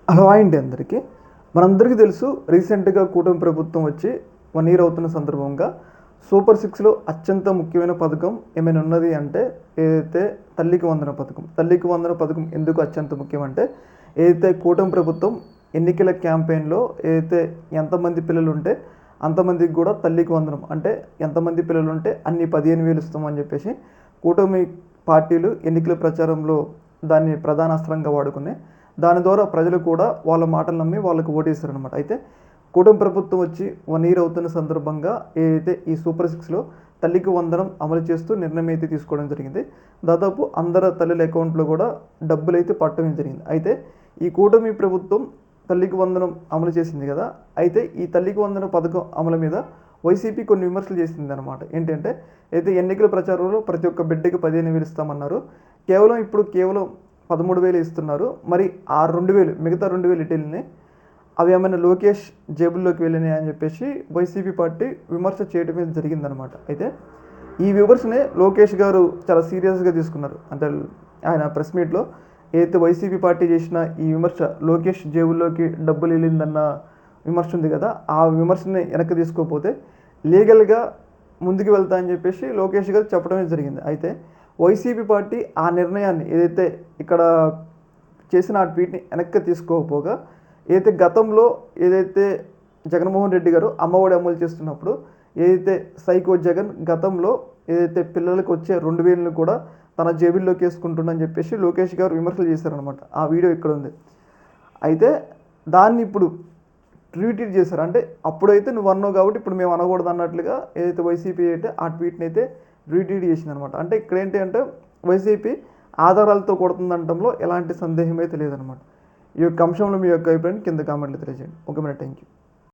Hello అండి అందరికీ. మనందరికీ తెలుసు రీసెంట్గా కూటమి ప్రభుత్వం వచ్చి 1 ఇయర్ అవుతున్న సందర్భంగా సూపర్ సిక్స్లో అత్యంత ముఖ్యమైన పథకం ఏమైనా ఉన్నది అంటే ఏదైతే తల్లికి వందన పథకం. తల్లికి వందన పథకం ఎందుకు అత్యంత ముఖ్యమంటే ఏదైతే కూటమి ప్రభుత్వం ఎన్నికల క్యాంపెయిన్లో ఏదైతే ఎంతమంది పిల్లలు ఉంటే అంతమందికి కూడా తల్లికి వందనం అంటే ఎంతమంది పిల్లలు ఉంటే అన్ని 15,000 ఇస్తామని చెప్పేసి కూటమి పార్టీలు ఎన్నికల ప్రచారంలో దాన్ని ప్రధాన అస్త్రంగా వాడుకునే దాని ద్వారా ప్రజలు కూడా వాళ్ళ మాటలు నమ్మి వాళ్ళకు ఓటేస్తారనమాట. అయితే కూటమి ప్రభుత్వం వచ్చి 1 ఇయర్ అవుతున్న సందర్భంగా ఏదైతే ఈ సూపర్ సిక్స్లో తల్లికి వందనం అమలు చేస్తూ నిర్ణయం అయితే తీసుకోవడం జరిగింది. దాదాపు అందరి తల్లుల అకౌంట్లో కూడా డబ్బులు అయితే పట్టడం జరిగింది. అయితే ఈ కూటమి ప్రభుత్వం తల్లికి వందనం అమలు చేసింది కదా. అయితే ఈ తల్లికి వందనం పథకం అమలు మీద వైసీపీ కొన్ని విమర్శలు చేసింది అనమాట. ఏంటంటే అయితే ఎన్నికల ప్రచారంలో ప్రతి ఒక్క బిడ్డకి 15,000 ఇస్తామన్నారు. కేవలం 13,000 ఇస్తున్నారు. మరి ఆ 2,000 మిగతా 2,000 ఇటు వెళ్ళినాయి, అవి ఏమైనా లోకేష్ జేబుల్లోకి వెళ్ళినాయి అని చెప్పేసి వైసీపీ పార్టీ విమర్శ చేయడమే జరిగిందనమాట. అయితే ఈ విమర్శనే లోకేష్ గారు చాలా సీరియస్గా తీసుకున్నారు. అంటే ఆయన ప్రెస్ మీట్లో ఏదైతే వైసీపీ పార్టీ చేసిన ఈ విమర్శ లోకేష్ జేబుల్లోకి డబ్బులు వెళ్ళిందన్న విమర్శ ఉంది కదా, ఆ విమర్శని వెనక్కి తీసుకోకపోతే లీగల్గా ముందుకు వెళ్తా అని చెప్పేసి లోకేష్ గారు చెప్పడమే జరిగింది. అయితే వైసీపీ పార్టీ ఆ నిర్ణయాన్ని ఏదైతే ఇక్కడ చేసిన ఆ ట్వీట్ని వెనక్కి తీసుకోకపోగా ఏదైతే గతంలో ఏదైతే జగన్మోహన్ రెడ్డి గారు అమ్మఒడి అమలు చేస్తున్నప్పుడు ఏదైతే సైకో జగన్ గతంలో ఏదైతే పిల్లలకు వచ్చే 2,000 కూడా తన జేబుల్లోకి వేసుకుంటుందని చెప్పేసి లోకేష్ గారు విమర్శలు చేశారనమాట. ఆ వీడియో ఇక్కడ ఉంది. అయితే దాన్ని ఇప్పుడు ట్వీట్ చేశారు. అంటే అప్పుడైతే నువ్వు అన్నావు కాబట్టి ఇప్పుడు మేము అనకూడదు అన్నట్లుగా ఏదైతే వైసీపీ అయితే ఆ ట్వీట్ని అయితే రీట్వీట్ చేసింది అనమాట. అంటే ఇక్కడ ఏంటి అంటే వైసీపీ ఆధారాలతో కొడుతుందనడంలో ఎలాంటి సందేహం అయితే లేదనమాట. ఈ యొక్క అంశంలో మీ యొక్క అభిప్రాయాన్ని కింద కామెంట్లు తెలియజేయండి. Okay madam, thank you.